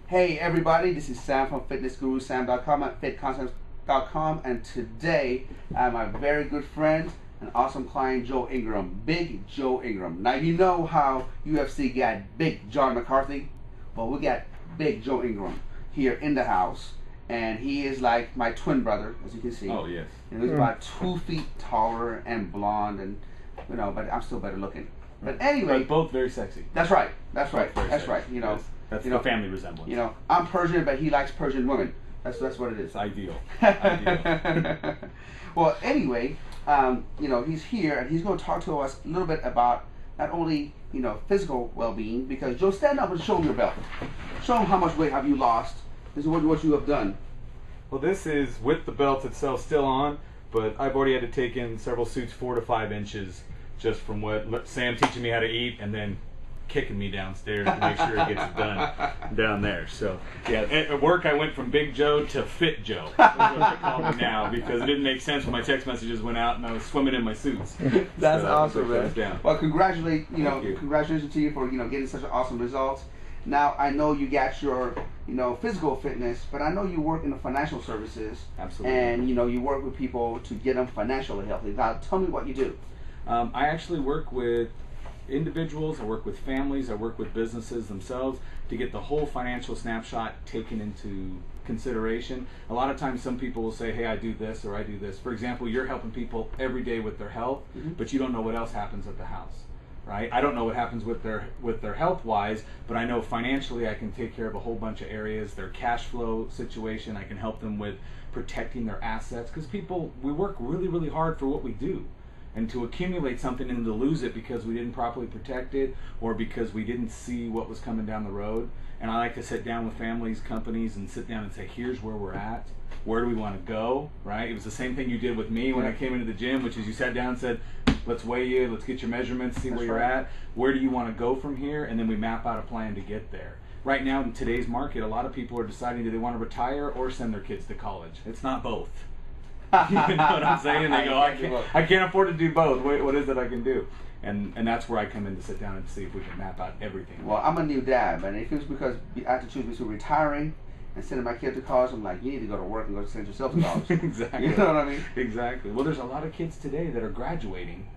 Hey everybody, this is Sam from fitnessgurusam.com at fitconcepts.com, and today I have my very good friend and awesome client, Joe Ingram, Big Joe Ingram. Now you know how UFC got Big John McCarthy? Well, we got Big Joe Ingram here in the house, and he is like my twin brother, as you can see. Oh, yes. And he's about 2 feet taller and blonde, and but I'm still better looking. But anyway, but both very sexy. That's right. That's right. Very That's sexy. right. Yes. That's the family resemblance. I'm Persian, but he likes Persian women. That's what it is. It's ideal. Ideal. Well, anyway, he's here and he's going to talk to us a little bit about not only physical well-being, because Joe, stand up and show him your belt. Show him how much weight have you lost. This is what you have done. Well, this is with the belt itself still on, but I've already had to take in several suits 4 to 5 inches just from what Sam teaching me how to eat and then kicking me downstairs to make sure it gets done down there. So yeah, at work I went from Big Joe to Fit Joe. That's what they call me now, because it didn't make sense when my text messages went out and I was swimming in my suits. That's so awesome, man. Well, congratulations to you for getting such an awesome results. Now I know you got your physical fitness, but I know you work in the financial services. Absolutely. And you work with people to get them financially healthy. Now tell me what you do. I actually work with individuals, I work with families, I work with businesses themselves to get the whole financial snapshot taken into consideration. A lot of times some people will say, hey, I do this or I do this. For example, you're helping people every day with their health, but you don't know what else happens at the house, right? I don't know what happens with their health wise, but I know financially I can take care of a whole bunch of areas. Their cash flow situation, I can help them with protecting their assets, because we work really, really hard for what we do. And to accumulate something and to lose it because we didn't properly protect it or because we didn't see what was coming down the road. And I like to sit down with families, companies, and sit down and say, here's where we're at. Where do we want to go, right? It was the same thing you did with me when I came into the gym, which is you sat down and said, let's weigh you, let's get your measurements, see where you're at. Where do you want to go from here? And then we map out a plan to get there. Right now in today's market, a lot of people are deciding, do they want to retire or send their kids to college? It's not both. You know what I'm saying? They go, I can't afford to do both. What is it I can do? And that's where I come in to sit down and see if we can map out everything. Well, I'm a new dad, and if it's because I have to choose between retiring and sending my kid to college, I'm like, you need to go to work and go send yourself to college. Exactly. You know what I mean? Exactly. Well, there's a lot of kids today that are graduating,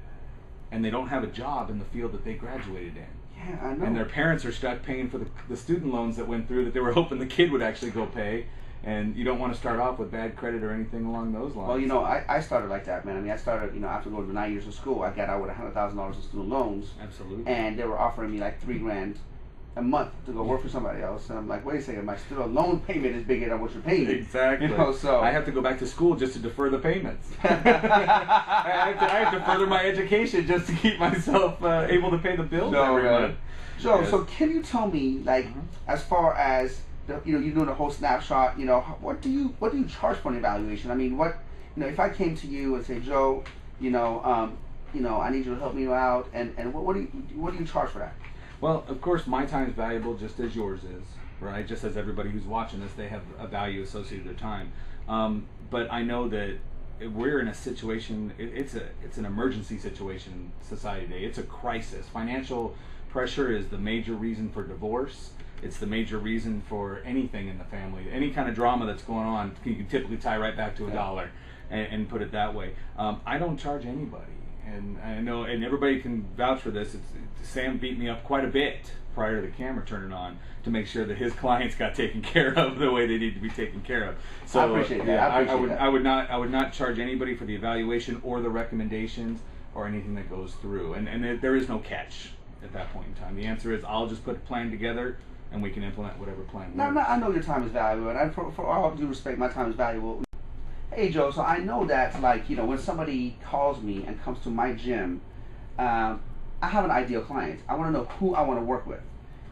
and they don't have a job in the field that they graduated in. Yeah, I know. And their parents are stuck paying for the student loans that went through that they were hoping the kid would actually go pay. And you don't want to start off with bad credit or anything along those lines. Well, I started like that, man. I mean, I started, after going to 9 years of school, I got out with $100,000 in student loans. Absolutely. And they were offering me like $3,000 a month to go work for somebody else. And I'm like, wait a second, my student loan payment is bigger than what you're paying me. Exactly. So I have to go back to school just to defer the payments. I have to further my education just to keep myself able to pay the bills every month. So can you tell me, like, as far as you're doing a whole snapshot. What do you charge for an evaluation? I mean, if I came to you and say, Joe, I need you to help me out, and what do you charge for that? Well, of course, my time is valuable, just as yours is, right? Just as everybody who's watching this, they have a value associated with their time. But I know that we're in a situation. It's an emergency situation in society today. It's a crisis. Financial pressure is the major reason for divorce. It's the major reason for anything in the family. Any kind of drama that's going on, you can typically tie right back to $1 and put it that way. I don't charge anybody. And I know, and everybody can vouch for this. Sam beat me up quite a bit prior to the camera turning on to make sure that his clients got taken care of the way they need to be taken care of. So I appreciate that. Yeah, I would not charge anybody for the evaluation or the recommendations or anything that goes through. And there is no catch at that point in time. The answer is I'll just put a plan together and we can implement whatever plan. Now, I know your time is valuable, and for all due respect, my time is valuable. Hey, Joe, so I know that, when somebody calls me and comes to my gym, I have an ideal client. I want to know who I want to work with.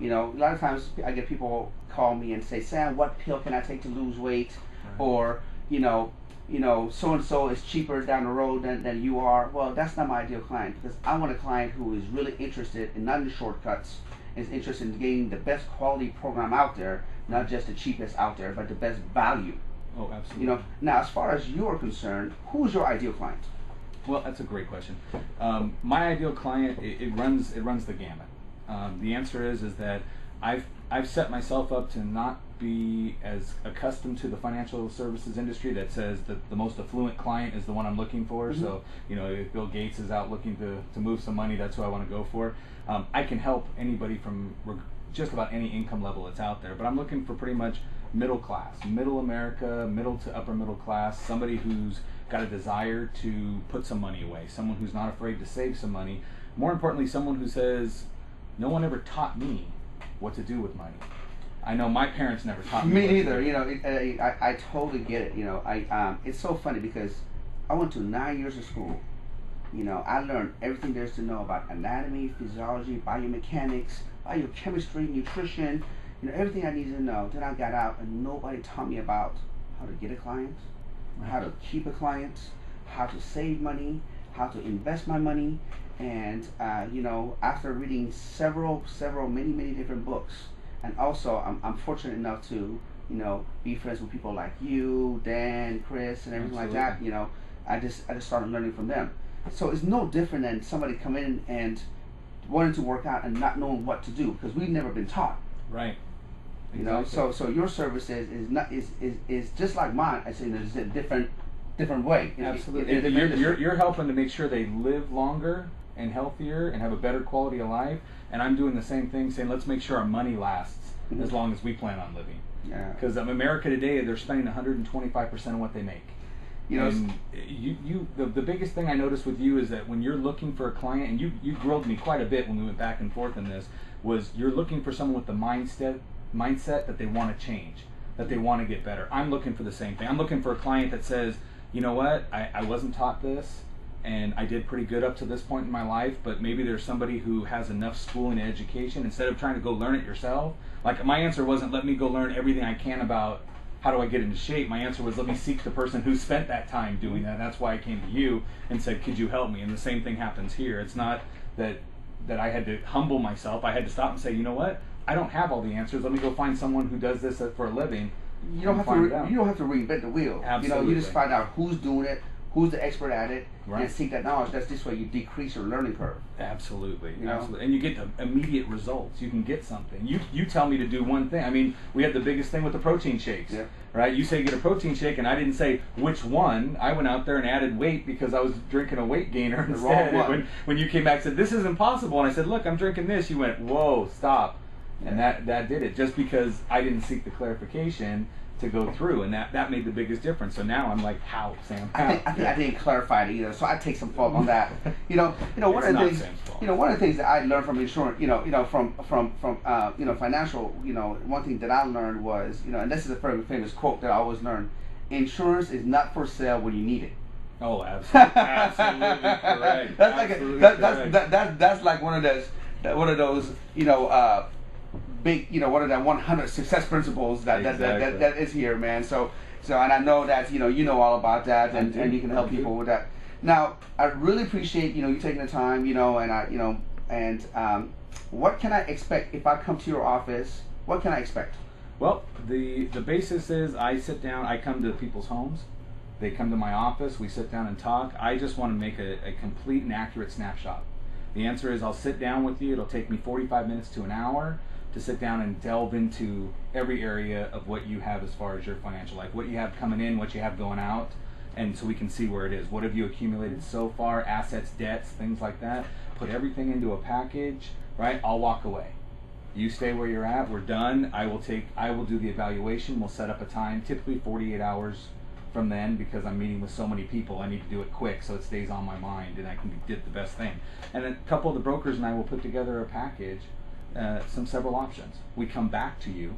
A lot of times I get people call me and say, Sam, what pill can I take to lose weight? Right. Or, so-and-so is cheaper down the road than you are. Well, that's not my ideal client, because I want a client who is really interested in not in shortcuts, is interested in getting the best quality program out there, not just the cheapest out there, but the best value. Oh, absolutely. Now as far as you're concerned, who is your ideal client? Well, that's a great question. My ideal client, it runs the gamut. The answer is that I've set myself up to not be as accustomed to the financial services industry that says that the most affluent client is the one I'm looking for. Mm-hmm. So, if Bill Gates is out looking to move some money, that's who I want to go for. I can help anybody from just about any income level that's out there, but I'm looking for pretty much middle class, middle America, middle to upper middle class, somebody who's got a desire to put some money away, someone who's not afraid to save some money. More importantly, someone who says, no one ever taught me what to do with money. I know my parents never taught me. Me neither. I totally get it. It's so funny because I went to 9 years of school. I learned everything there is to know about anatomy, physiology, biomechanics, biochemistry, nutrition. Everything I needed to know. Then I got out and nobody taught me about how to get a client, how to keep a client, how to save money, how to invest my money. And after reading many different books, and also I'm fortunate enough to be friends with people like you, Dan, Chris, and everything Absolutely. Like that. I just started learning from them. So it's no different than somebody coming in and wanting to work out and not knowing what to do because we've never been taught. Right. Exactly. So your service is just like mine. I say there's a different way. Absolutely. You're helping to make sure they live longer and healthier and have a better quality of life, and I'm doing the same thing, saying let's make sure our money lasts mm-hmm. as long as we plan on living. Yeah. Because America today, they're spending 125% of what they make. And the biggest thing I noticed with you is that when you're looking for a client, and you grilled me quite a bit when we went back and forth in this, was you're looking for someone with the mindset that they want to change, that they want to get better. I'm looking for the same thing. I'm looking for a client that says, you know what, I wasn't taught this, and I did pretty good up to this point in my life, but maybe there's somebody who has enough schooling and education, instead of trying to go learn it yourself. Like, my answer wasn't let me go learn everything I can about how do I get into shape. My answer was let me seek the person who spent that time doing that. And that's why I came to you and said, could you help me? And the same thing happens here. It's not that I had to humble myself. I had to stop and say, you know what? I don't have all the answers. Let me go find someone who does this for a living. You don't have to reinvent the wheel. Absolutely. You just find out who's doing it, who's the expert at it, right. and seek that knowledge. That's this way you decrease your learning curve. Absolutely. Absolutely. And you get the immediate results. You can get something. You tell me to do one thing. I mean, we had the biggest thing with the protein shakes. Yeah. Right? You say get a protein shake, and I didn't say which one. I went out there and added weight because I was drinking a weight gainer instead. And when you came back and said, this is impossible, and I said, look, I'm drinking this, you went, whoa, stop. And that did it, just because I didn't seek the clarification to go through, and that made the biggest difference. So now I'm like, how, Sam? How? I think I didn't clarify it either, so I take some fault on that. One of the things that I learned from insurance, from financial, one thing that I learned was, and this is a very famous quote that I always learn: insurance is not for sale when you need it. Oh, absolutely, absolutely correct. That's like one of those big, one of the 100 success principles that is here, man. So and I know that you know all about that, and you can help people with that. Now, I really appreciate you taking the time, and what can I expect if I come to your office? What can I expect? Well, the basis is I sit down, I come to people's homes, they come to my office, we sit down and talk. I just want to make a complete and accurate snapshot. The answer is I'll sit down with you. It'll take me 45 minutes to an hour to sit down and delve into every area of what you have as far as your financial life, what you have coming in, what you have going out, and so we can see where it is. What have you accumulated so far, assets, debts, things like that. Put everything into a package, right? I'll walk away. You stay where you're at. We're done. I will do the evaluation. We'll set up a time, typically 48 hours from then, because I'm meeting with so many people. I need to do it quick so it stays on my mind and I can get the best thing. And then a couple of the brokers and I will put together a package, several options. We come back to you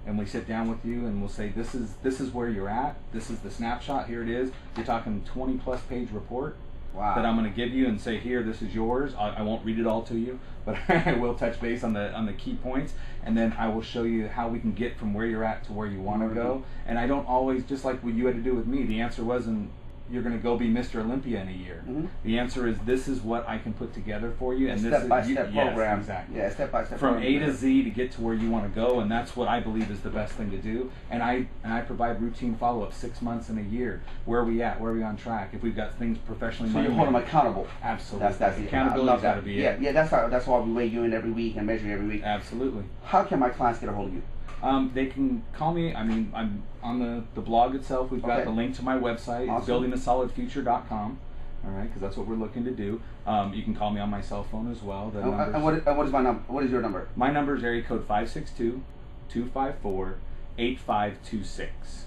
and we sit down with you and we'll say, this is where you're at. This is the snapshot. Here it is. You're talking 20 plus page report. Wow. That I'm going to give you and say, here, this is yours. I won't read it all to you, but I will touch base on the key points, and then I will show you how we can get from where you're at to where you want to go. And I don't always, just like what you had to do with me, the answer wasn't you're going to go be Mr. Olympia in a year. The answer is, this is what I can put together for you, and step by step program. Yes, exactly. Yeah, step by step. From A to Z to get to where you want to go, and that's what I believe is the best thing to do. And I provide routine follow up 6 months and a year. Where are we at? Where are we on track? If we've got things professionally. So you hold them accountable. Absolutely. That's the Accountability's got to be it. Yeah, that's why we weigh you in every week and measure you every week. Absolutely. How can my clients get a hold of you? They can call me. I mean, I'm on the blog itself. We've got the link to my website. Awesome. It's buildingasolidfuture.com. All right, because that's what we're looking to do. You can call me on my cell phone as well. And what is my number? What is your number? My number is area code 562-254-8526. And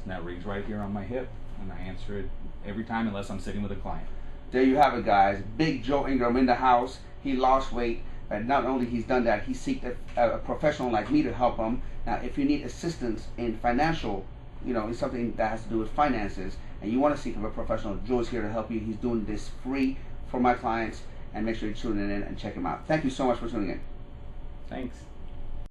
that rings right here on my hip, and I answer it every time unless I'm sitting with a client. There you have it, guys. Big Joe Ingram in the house. He lost weight. And not only he's done that, he seeked a professional like me to help him. Now, if you need assistance in financial, in something that has to do with finances, and you want to seek a professional, Joe's here to help you. He's doing this free for my clients, and make sure you tune in and check him out. Thank you so much for tuning in. Thanks.